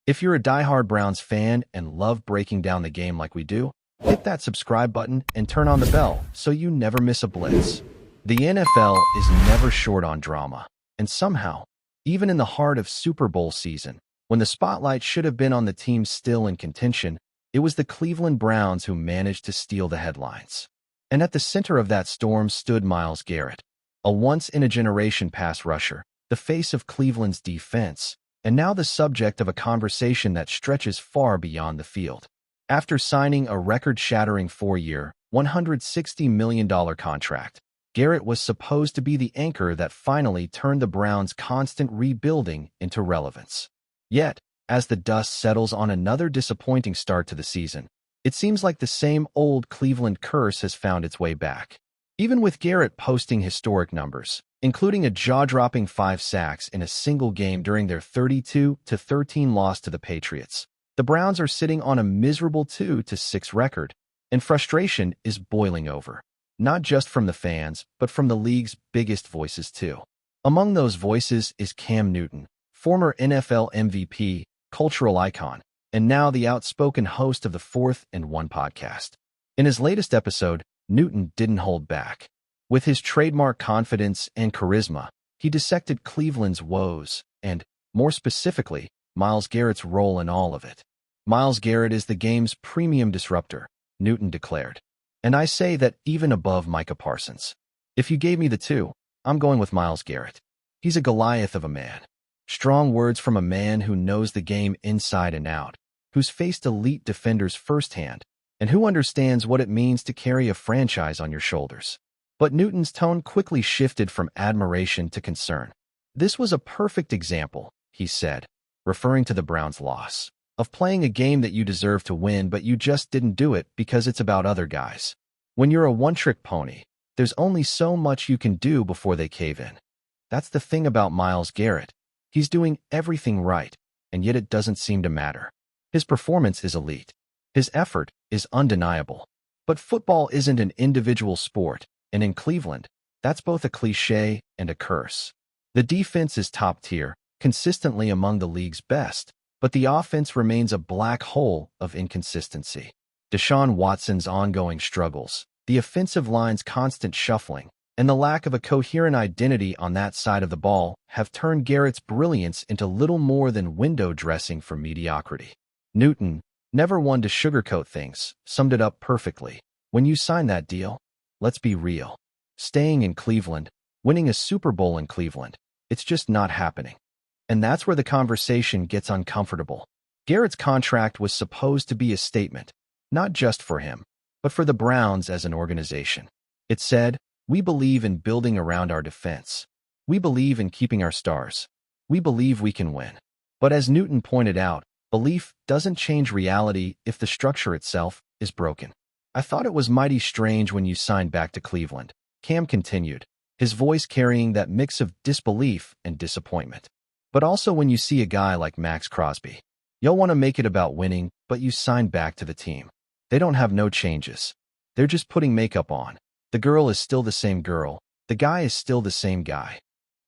If you're a diehard Browns fan and love breaking down the game like we do, hit that subscribe button and turn on the bell so you never miss a blitz. The NFL is never short on drama, and somehow, even in the heart of Super Bowl season, when the spotlight should have been on the team still in contention, it was the Cleveland Browns who managed to steal the headlines. And at the center of that storm stood Myles Garrett, a once-in-a-generation pass rusher, the face of Cleveland's defense, and now the subject of a conversation that stretches far beyond the field. After signing a record-shattering 4-year, $160 million contract, Garrett was supposed to be the anchor that finally turned the Browns' constant rebuilding into relevance. Yet, as the dust settles on another disappointing start to the season, it seems like the same old Cleveland curse has found its way back. Even with Garrett posting historic numbers, including a jaw-dropping 5 sacks in a single game during their 32-13 loss to the Patriots, the Browns are sitting on a miserable 2-6 record, and frustration is boiling over, not just from the fans, but from the league's biggest voices too. Among those voices is Cam Newton, former NFL MVP, cultural icon, and now the outspoken host of the 4th and 1 podcast. In his latest episode, Newton didn't hold back. With his trademark confidence and charisma, he dissected Cleveland's woes and, more specifically, Myles Garrett's role in all of it. Myles Garrett is the game's premium disruptor, Newton declared. And I say that even above Micah Parsons. If you gave me the two, I'm going with Myles Garrett. He's a Goliath of a man. Strong words from a man who knows the game inside and out, who's faced elite defenders firsthand, and who understands what it means to carry a franchise on your shoulders. But Newton's tone quickly shifted from admiration to concern. This was a perfect example, he said, referring to the Browns' loss, of playing a game that you deserve to win but you just didn't do it because it's about other guys. When you're a one-trick pony, there's only so much you can do before they cave in. That's the thing about Myles Garrett. He's doing everything right, and yet it doesn't seem to matter. His performance is elite. His effort is undeniable. But football isn't an individual sport, and in Cleveland, that's both a cliché and a curse. The defense is top tier, consistently among the league's best, but the offense remains a black hole of inconsistency. Deshaun Watson's ongoing struggles, the offensive line's constant shuffling, and the lack of a coherent identity on that side of the ball have turned Garrett's brilliance into little more than window dressing for mediocrity. Newton, never one to sugarcoat things, summed it up perfectly. When you sign that deal, let's be real. Staying in Cleveland, winning a Super Bowl in Cleveland, it's just not happening. And that's where the conversation gets uncomfortable. Garrett's contract was supposed to be a statement, not just for him, but for the Browns as an organization. It said, "We believe in building around our defense. We believe in keeping our stars. We believe we can win." But as Newton pointed out, belief doesn't change reality if the structure itself is broken. "I thought it was mighty strange when you signed back to Cleveland," Cam continued, his voice carrying that mix of disbelief and disappointment. "But also when you see a guy like Max Crosby. You'll want to make it about winning, but you signed back to the team. They don't have no changes. They're just putting makeup on. The girl is still the same girl. The guy is still the same guy."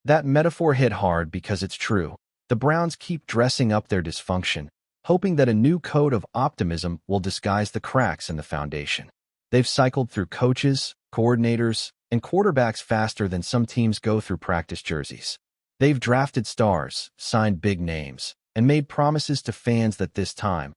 That metaphor hit hard because it's true. The Browns keep dressing up their dysfunction, hoping that a new coat of optimism will disguise the cracks in the foundation. They've cycled through coaches, coordinators, and quarterbacks faster than some teams go through practice jerseys. They've drafted stars, signed big names, and made promises to fans that this time,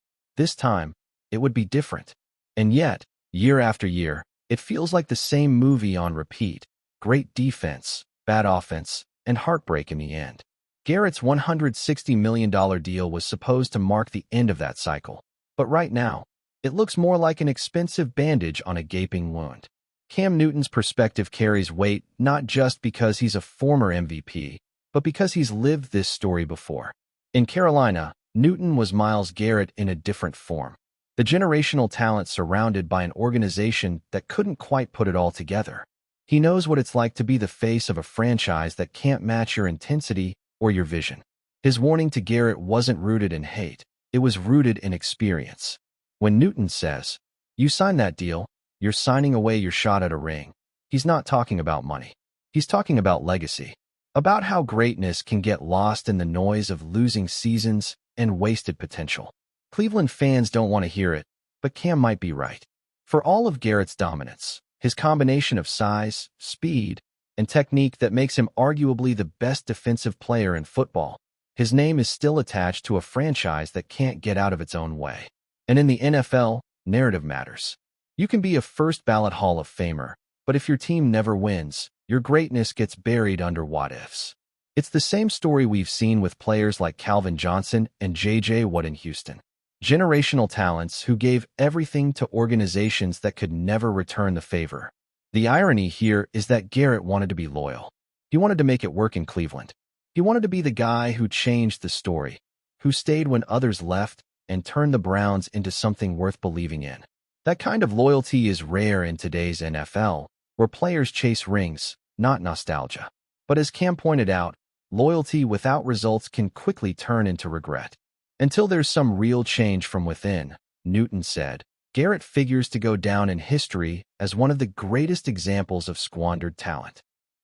it would be different. And yet, year after year, it feels like the same movie on repeat. Great defense, bad offense, and heartbreak in the end. Garrett's $160 million deal was supposed to mark the end of that cycle. But right now, it looks more like an expensive bandage on a gaping wound. Cam Newton's perspective carries weight not just because he's a former MVP, but because he's lived this story before. In Carolina, Newton was Myles Garrett in a different form. The generational talent surrounded by an organization that couldn't quite put it all together. He knows what it's like to be the face of a franchise that can't match your intensity or your vision. His warning to Garrett wasn't rooted in hate. It was rooted in experience. When Newton says, "You sign that deal, you're signing away your shot at a ring," he's not talking about money. He's talking about legacy, about how greatness can get lost in the noise of losing seasons and wasted potential. Cleveland fans don't want to hear it, but Cam might be right. For all of Garrett's dominance, his combination of size, speed, and technique that makes him arguably the best defensive player in football, his name is still attached to a franchise that can't get out of its own way. And in the NFL, narrative matters. You can be a first-ballot Hall of Famer, but if your team never wins, your greatness gets buried under what-ifs. It's the same story we've seen with players like Calvin Johnson and J.J. Watt in Houston. Generational talents who gave everything to organizations that could never return the favor. The irony here is that Garrett wanted to be loyal. He wanted to make it work in Cleveland. He wanted to be the guy who changed the story, who stayed when others left and turned the Browns into something worth believing in. That kind of loyalty is rare in today's NFL, where players chase rings, not nostalgia. But as Cam pointed out, loyalty without results can quickly turn into regret. Until there's some real change from within, Newton said, Garrett figures to go down in history as one of the greatest examples of squandered talent.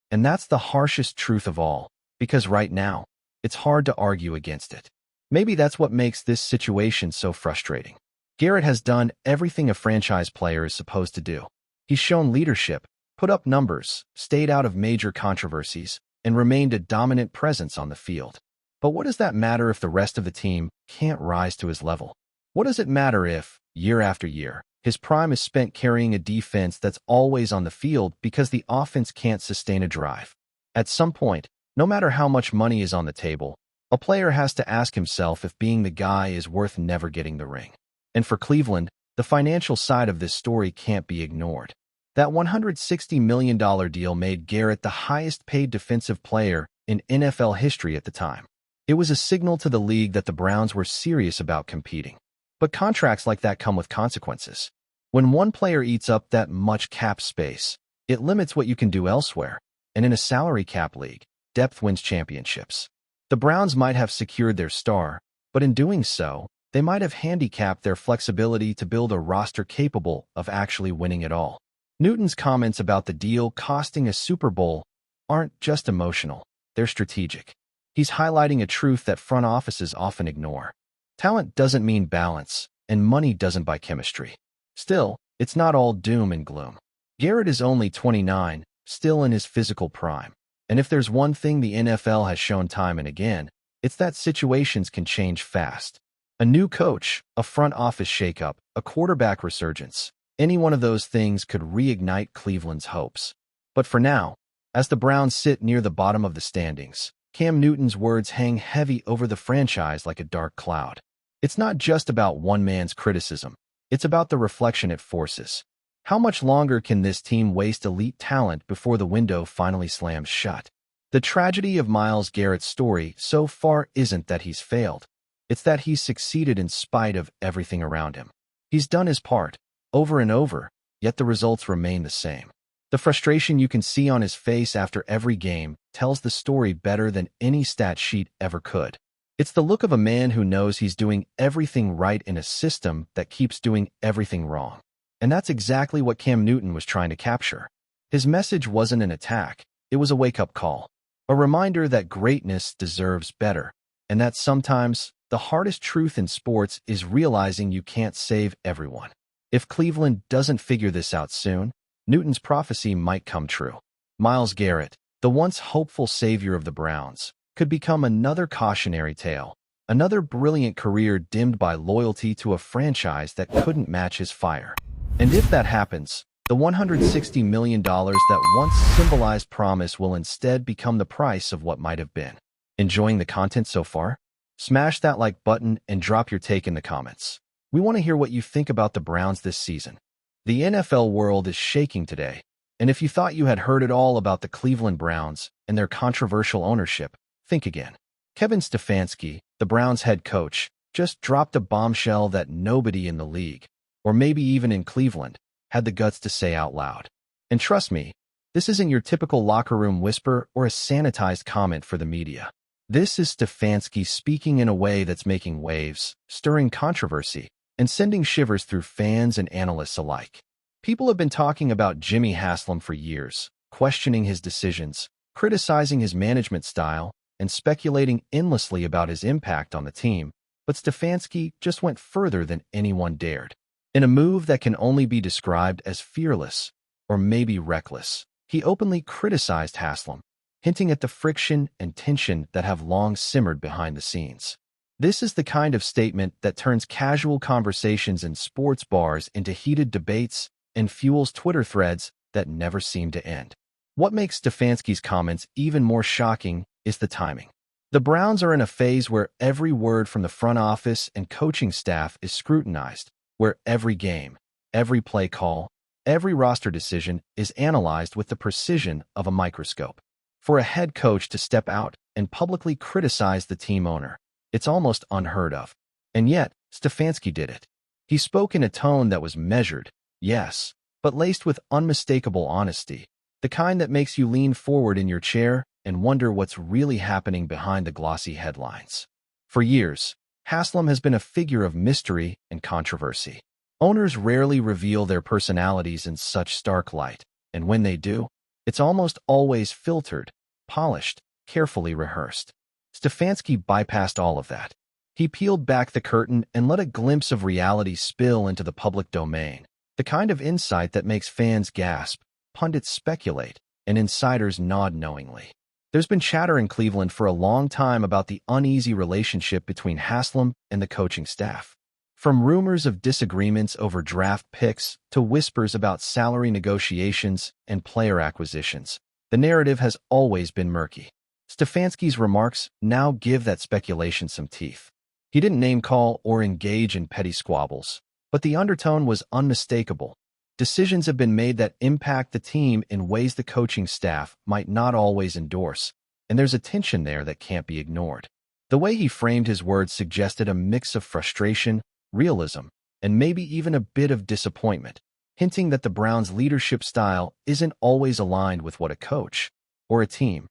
And that's the harshest truth of all, because right now, it's hard to argue against it. Maybe that's what makes this situation so frustrating. Garrett has done everything a franchise player is supposed to do. He's shown leadership, put up numbers, stayed out of major controversies, and remained a dominant presence on the field. But what does that matter if the rest of the team can't rise to his level? What does it matter if, year after year, his prime is spent carrying a defense that's always on the field because the offense can't sustain a drive? At some point, no matter how much money is on the table, a player has to ask himself if being the guy is worth never getting the ring. And for Cleveland, the financial side of this story can't be ignored. That $160 million deal made Garrett the highest-paid defensive player in NFL history at the time. It was a signal to the league that the Browns were serious about competing. But contracts like that come with consequences. When one player eats up that much cap space, it limits what you can do elsewhere. And in a salary cap league, depth wins championships. The Browns might have secured their star, but in doing so, they might have handicapped their flexibility to build a roster capable of actually winning it all. Newton's comments about the deal costing a Super Bowl aren't just emotional, they're strategic. He's highlighting a truth that front offices often ignore. Talent doesn't mean balance, and money doesn't buy chemistry. Still, it's not all doom and gloom. Garrett is only 29, still in his physical prime. And if there's one thing the NFL has shown time and again, it's that situations can change fast. A new coach, a front office shakeup, a quarterback resurgence, any one of those things could reignite Cleveland's hopes. But for now, as the Browns sit near the bottom of the standings, Cam Newton's words hang heavy over the franchise like a dark cloud. It's not just about one man's criticism. It's about the reflection it forces. How much longer can this team waste elite talent before the window finally slams shut? The tragedy of Myles Garrett's story so far isn't that he's failed. It's that he's succeeded in spite of everything around him. He's done his part, over and over, yet the results remain the same. The frustration you can see on his face after every game tells the story better than any stat sheet ever could. It's the look of a man who knows he's doing everything right in a system that keeps doing everything wrong. And that's exactly what Cam Newton was trying to capture. His message wasn't an attack, it was a wake-up call. A reminder that greatness deserves better, and that sometimes the hardest truth in sports is realizing you can't save everyone. If Cleveland doesn't figure this out soon, Newton's prophecy might come true. Myles Garrett, the once hopeful savior of the Browns, could become another cautionary tale, another brilliant career dimmed by loyalty to a franchise that couldn't match his fire. And if that happens, the $160 million that once symbolized promise will instead become the price of what might have been. Enjoying the content so far? Smash that like button and drop your take in the comments. We want to hear what you think about the Browns this season. The NFL world is shaking today, and if you thought you had heard it all about the Cleveland Browns and their controversial ownership, think again. Kevin Stefanski, the Browns head coach, just dropped a bombshell that nobody in the league, or maybe even in Cleveland, had the guts to say out loud. And trust me, this isn't your typical locker room whisper or a sanitized comment for the media. This is Stefanski speaking in a way that's making waves, stirring controversy, and sending shivers through fans and analysts alike. People have been talking about Jimmy HASLAM for years, questioning his decisions, criticizing his management style, and speculating endlessly about his impact on the team. But Stefanski just went further than anyone dared. In a move that can only be described as fearless, or maybe reckless, he openly criticized HASLAM, hinting at the friction and tension that have long simmered behind the scenes. This is the kind of statement that turns casual conversations in sports bars into heated debates and fuels Twitter threads that never seem to end. What makes Stefanski's comments even more shocking is the timing. The Browns are in a phase where every word from the front office and coaching staff is scrutinized, where every game, every play call, every roster decision is analyzed with the precision of a microscope. For a head coach to step out and publicly criticize the team owner, it's almost unheard of. And yet, Stefanski did it. He spoke in a tone that was measured, yes, but laced with unmistakable honesty, the kind that makes you lean forward in your chair and wonder what's really happening behind the glossy headlines. For years, HASLAM has been a figure of mystery and controversy. Owners rarely reveal their personalities in such stark light, and when they do, it's almost always filtered, polished, carefully rehearsed. Stefanski bypassed all of that. He peeled back the curtain and let a glimpse of reality spill into the public domain, the kind of insight that makes fans gasp, pundits speculate, and insiders nod knowingly. There's been chatter in Cleveland for a long time about the uneasy relationship between HASLAM and the coaching staff. From rumors of disagreements over draft picks to whispers about salary negotiations and player acquisitions, the narrative has always been murky. Stefanski's remarks now give that speculation some teeth. He didn't name-call or engage in petty squabbles, but the undertone was unmistakable. Decisions have been made that impact the team in ways the coaching staff might not always endorse, and there's a tension there that can't be ignored. The way he framed his words suggested a mix of frustration, realism, and maybe even a bit of disappointment, hinting that the Browns' leadership style isn't always aligned with what a coach, or a team,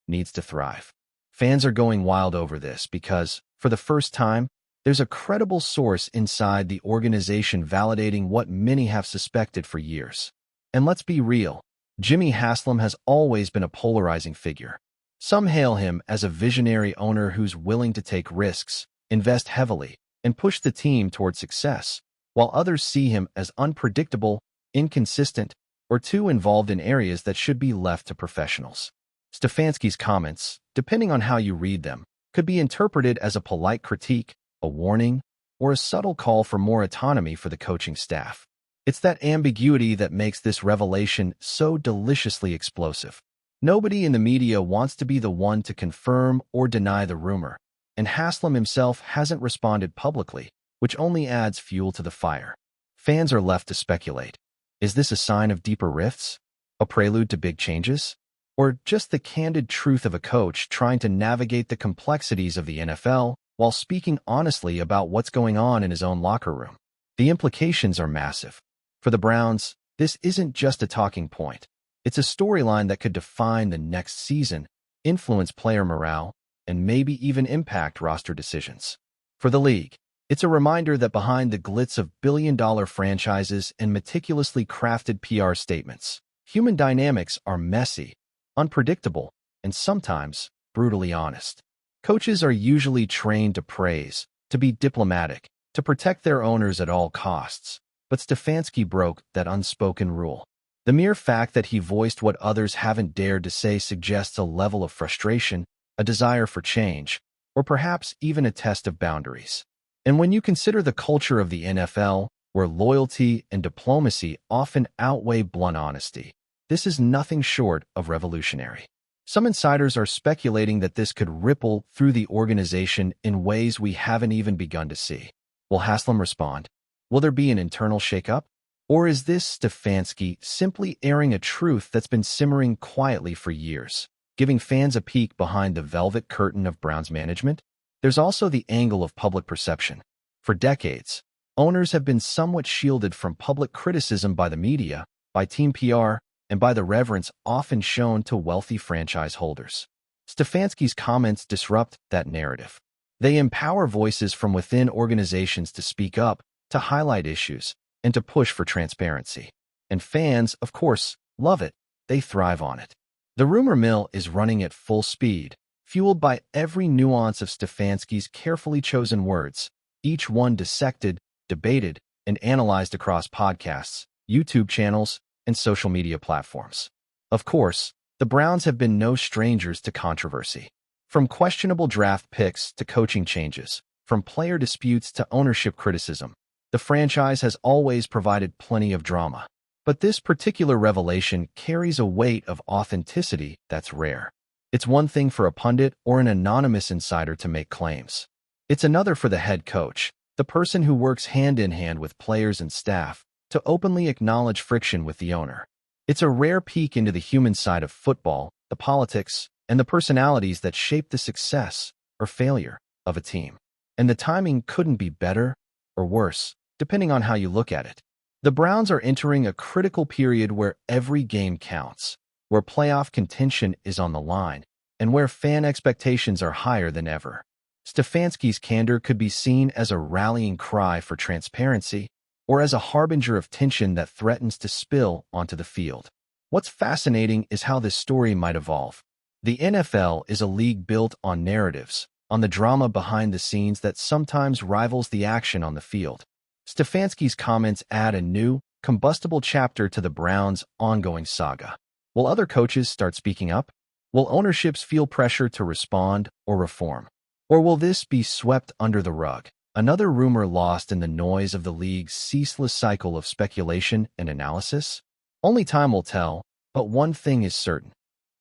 needs to thrive. Fans are going wild over this because, for the first time, there's a credible source inside the organization validating what many have suspected for years. And let's be real, Jimmy Haslam has always been a polarizing figure. Some hail him as a visionary owner who's willing to take risks, invest heavily, and push the team toward success, while others see him as unpredictable, inconsistent, or too involved in areas that should be left to professionals. Stefanski's comments, depending on how you read them, could be interpreted as a polite critique, a warning, or a subtle call for more autonomy for the coaching staff. It's that ambiguity that makes this revelation so deliciously explosive. Nobody in the media wants to be the one to confirm or deny the rumor, and Haslam himself hasn't responded publicly, which only adds fuel to the fire. Fans are left to speculate. Is this a sign of deeper rifts? A prelude to big changes? Or just the candid truth of a coach trying to navigate the complexities of the NFL while speaking honestly about what's going on in his own locker room? The implications are massive. For the Browns, this isn't just a talking point. It's a storyline that could define the next season, influence player morale, and maybe even impact roster decisions. For the league, it's a reminder that behind the glitz of billion-dollar franchises and meticulously crafted PR statements, human dynamics are messy, unpredictable, and sometimes brutally honest. Coaches are usually trained to praise, to be diplomatic, to protect their owners at all costs. But Stefanski broke that unspoken rule. The mere fact that he voiced what others haven't dared to say suggests a level of frustration, a desire for change, or perhaps even a test of boundaries. And when you consider the culture of the NFL, where loyalty and diplomacy often outweigh blunt honesty, this is nothing short of revolutionary. Some insiders are speculating that this could ripple through the organization in ways we haven't even begun to see. Will Haslam respond? Will there be an internal shakeup? Or is this Stefanski simply airing a truth that's been simmering quietly for years, giving fans a peek behind the velvet curtain of Browns management? There's also the angle of public perception. For decades, owners have been somewhat shielded from public criticism by the media, by team PR, and by the reverence often shown to wealthy franchise holders. Stefanski's comments disrupt that narrative. They empower voices from within organizations to speak up, to highlight issues, and to push for transparency. And fans, of course, love it. They thrive on it. The rumor mill is running at full speed, fueled by every nuance of Stefanski's carefully chosen words, each one dissected, debated, and analyzed across podcasts, YouTube channels, and social media platforms. Of course, the Browns have been no strangers to controversy. From questionable draft picks to coaching changes, from player disputes to ownership criticism, the franchise has always provided plenty of drama. But this particular revelation carries a weight of authenticity that's rare. It's one thing for a pundit or an anonymous insider to make claims. It's another for the head coach, the person who works hand in hand with players and staff, to openly acknowledge friction with the owner. It's a rare peek into the human side of football, the politics, and the personalities that shape the success or failure of a team. And the timing couldn't be better or worse, depending on how you look at it. The Browns are entering a critical period where every game counts, where playoff contention is on the line, and where fan expectations are higher than ever. Stefanski's candor could be seen as a rallying cry for transparency or as a harbinger of tension that threatens to spill onto the field. What's fascinating is how this story might evolve. The NFL is a league built on narratives, on the drama behind the scenes that sometimes rivals the action on the field. Stefanski's comments add a new, combustible chapter to the Browns' ongoing saga. Will other coaches start speaking up? Will ownerships feel pressure to respond or reform? Or will this be swept under the rug? Another rumor lost in the noise of the league's ceaseless cycle of speculation and analysis? Only time will tell, but one thing is certain.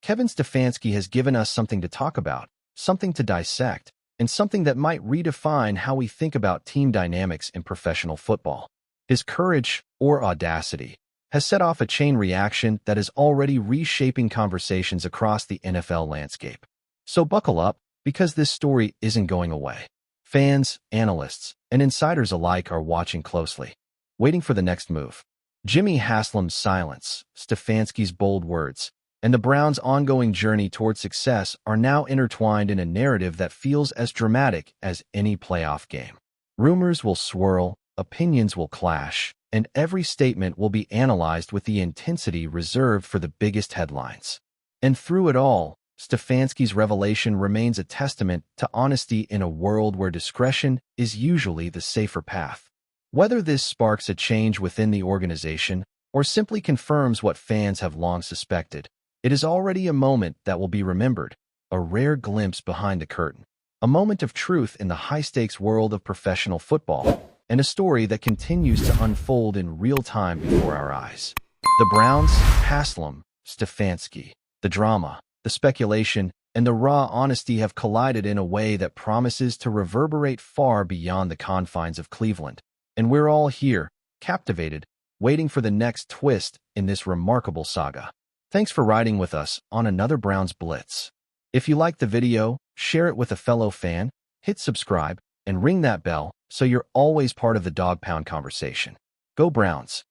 Kevin Stefanski has given us something to talk about, something to dissect, and something that might redefine how we think about team dynamics in professional football. His courage, or audacity, has set off a chain reaction that is already reshaping conversations across the NFL landscape. So buckle up, because this story isn't going away. Fans, analysts, and insiders alike are watching closely, waiting for the next move. Jimmy Haslam's silence, Stefanski's bold words, and the Browns' ongoing journey toward success are now intertwined in a narrative that feels as dramatic as any playoff game. Rumors will swirl, opinions will clash, and every statement will be analyzed with the intensity reserved for the biggest headlines. And through it all, Stefanski's revelation remains a testament to honesty in a world where discretion is usually the safer path. Whether this sparks a change within the organization or simply confirms what fans have long suspected, it is already a moment that will be remembered, a rare glimpse behind the curtain, a moment of truth in the high-stakes world of professional football, and a story that continues to unfold in real time before our eyes. The Browns, HASLAM, Stefanski, the drama, the speculation, and the raw honesty have collided in a way that promises to reverberate far beyond the confines of Cleveland. And we're all here, captivated, waiting for the next twist in this remarkable saga. Thanks for riding with us on another Browns Blitz. If you liked the video, share it with a fellow fan, hit subscribe, and ring that bell so you're always part of the Dawg Pound conversation. Go Browns!